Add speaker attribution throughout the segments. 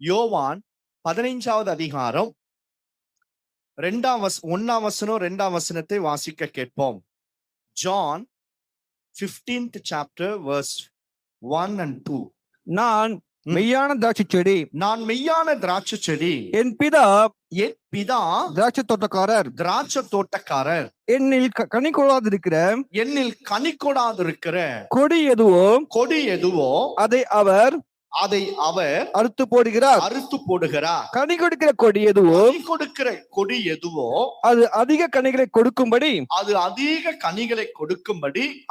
Speaker 1: யோவான் 15வது அதிகாரம் 1ஆம் வசனம் 2ஆம் வசனத்தை வாசிக்க கேட்போம். John 15th chapter verse 1 and 2.
Speaker 2: நான் மெய்யான திராட்சை செடி,
Speaker 1: நான் மெய்யான திராட்சை செடி,
Speaker 2: என் பிதா
Speaker 1: திராட்சை தோட்டக்காரர்,
Speaker 2: என்னில் கனி கொடாதிருக்கிற கொடி எதுவோ அதை அவர்
Speaker 1: அறுத்து போடுகிறார்.
Speaker 2: கனி கொடுக்கிற கொடி எதுவோ அது அதிக கனிகளை கொடுக்கும்படி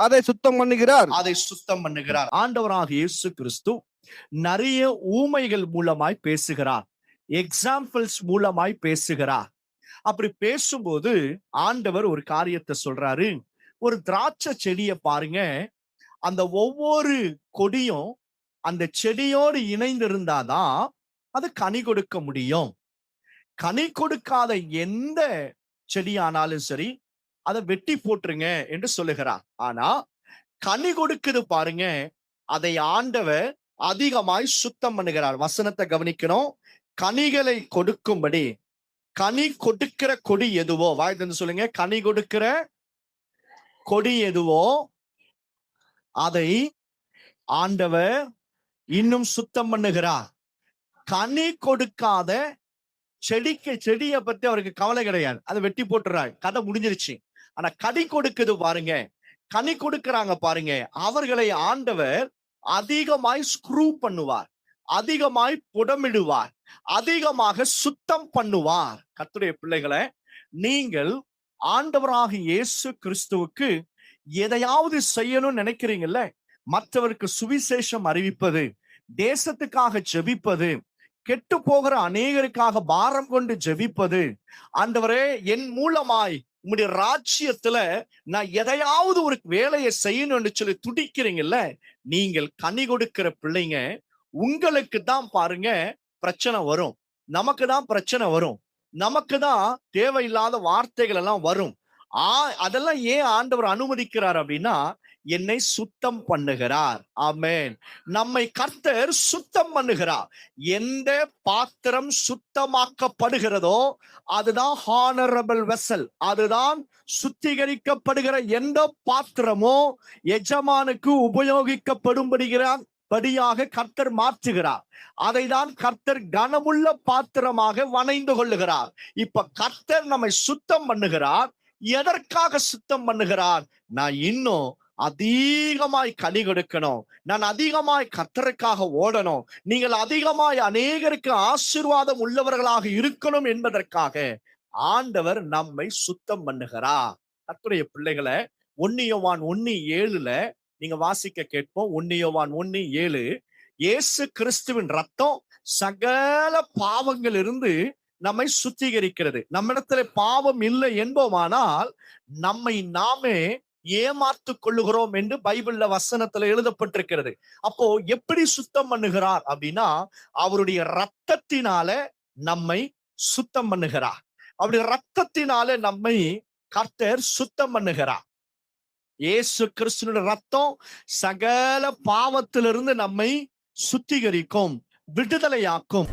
Speaker 2: அதை சுத்தம் பண்ணுகிறார்.
Speaker 1: ஆண்டவராக இயேசு கிறிஸ்து நிறைய ஊமைகள் மூலமாய் பேசுகிறார், எக்ஸாம்பிள்ஸ் மூலமாய் பேசுகிறார். அப்படி பேசும்போது ஆண்டவர் ஒரு காரியத்தை சொல்றாரு. ஒரு திராட்சை செடியை பாருங்க, அந்த ஒவ்வொரு கொடியும் அந்த செடியோடு இணைந்து இருந்தாதான் அது கனி கொடுக்க முடியும். கனி கொடுக்காத எந்த செடியானாலும் சரி அதை வெட்டி போட்டுருங்க என்று சொல்லுகிறார். ஆனா கனி கொடுக்குது பாருங்க, அதை ஆண்டவர் அதிகமாய் சுத்தம் பண்ணுகிறார். வசனத்தை கவனிக்கணும். கனிகளை கொடுக்கும்படி, கனி கொடுக்கிற கொடி எதுவோ, வாய் தந்து சொல்லுங்க, கனி கொடுக்கிற கொடி எதுவோ அதை ஆண்டவர் இன்னும் சுத்தம் பண்ணுகிறார். கனி கொடுக்காத செடியை பத்தி அவருக்கு கவலை கிடையாது, அதை வெட்டி போட்டுறாரு, கதை முடிஞ்சிருச்சு. ஆனா கனி கொடுக்குது பாருங்க, கனி கொடுக்கிறாங்க பாருங்க, அவர்களை ஆண்டவர் அதிகமாய் ஸ்க்ரூ பண்ணுவார், அதிகமாய் புடமிடுவார், அதிகமாக சுத்தம் பண்ணுவார். கர்த்தருடைய பிள்ளைகளை, நீங்கள் ஆண்டவராக இயேசு கிறிஸ்துவுக்கு எதையாவது செய்யணும்னு நினைக்கிறீங்கல்ல, மற்றவருக்கு சுவிசேஷம் அறிவிப்பது, தேசத்துக்காக ஜெபிப்பது, கெட்டு போகிற அநேகருக்காக பாரம் கொண்டு ஜெபிப்பது, ஆண்டவரே என் மூலமாய் உங்களுடைய ராஜ்யத்துல நான் எதையாவது ஒரு வேலையை செய்யணும்னு சொல்லி துடிக்கிறீங்கல்ல, நீங்கள் கனி கொடுக்கிற பிள்ளைங்க, உங்களுக்கு தான் பாருங்க பிரச்சனை வரும், நமக்கு தான் பிரச்சனை வரும், நமக்கு தான் தேவையில்லாத வார்த்தைகள் எல்லாம் வரும். அதெல்லாம் ஏன் ஆண்டவர் அனுமதிக்கிறார் அப்படின்னா, என்னை சுத்தம் பண்ணுகிறார். ஆமென். நம்மை கர்த்தர் சுத்தம் பண்ணுகிறார். எந்த பாத்திரம் சுத்தமாக்கப்படுகிறதோ அதுதான் ஹானரபிள் வெசல், அதுதான் சுத்திகரிக்கப்படுகிற எந்த பாத்திரமோ எஜமானுக்கு உபயோகிக்கப்படும்படியாக கர்த்தர் மாற்றுகிறார். அதை தான் கர்த்தர் கனமுள்ள பாத்திரமாக வணைந்து கொள்ளுகிறார். இப்ப கர்த்தர் நம்மை சுத்தம் பண்ணுகிறார். எதற்காக சுத்தம் பண்ணுகிறார்? நான் இன்னும் அதிகமாய் கனி கொடுக்கணும், நான் அதிகமாய் கர்த்தருக்காக ஓடணும், நீங்கள் அதிகமாய் அநேகருக்கு ஆசீர்வாதம் உள்ளவர்களாக இருக்கணும் என்பதற்காக ஆண்டவர் நம்மை சுத்தம் பண்ணுகிறார். கர்த்தருடைய பிள்ளைகளை, 1 யோவான் 1:7 நீங்க வாசிக்க கேட்போம். 1 யோவான் 1:7, இயேசு கிறிஸ்துவின் ரத்தம் சகல பாவங்கள் இருந்து நம்மை சுத்திகரிக்கிறது. நம்மிடத்துல பாவம் இல்லை என்போமானால் நம்மை நாமே ஏமாத்து கொள்ளுகிறோம் என்று பைபிள்ல வசனத்துல எழுதப்பட்டிருக்கிறது. அப்போ எப்படி சுத்தம் பண்ணுகிறார் அப்படின்னா, அவருடைய ரத்தத்தினால நம்மை சுத்தம் பண்ணுகிறார். அவருடைய ரத்தத்தினால நம்மை கர்த்தர் சுத்தம் பண்ணுகிறார். இயேசு கிறிஸ்துவின் ரத்தம் சகல பாவத்திலிருந்து நம்மை சுத்திகரிக்கும், விடுதலையாக்கும்.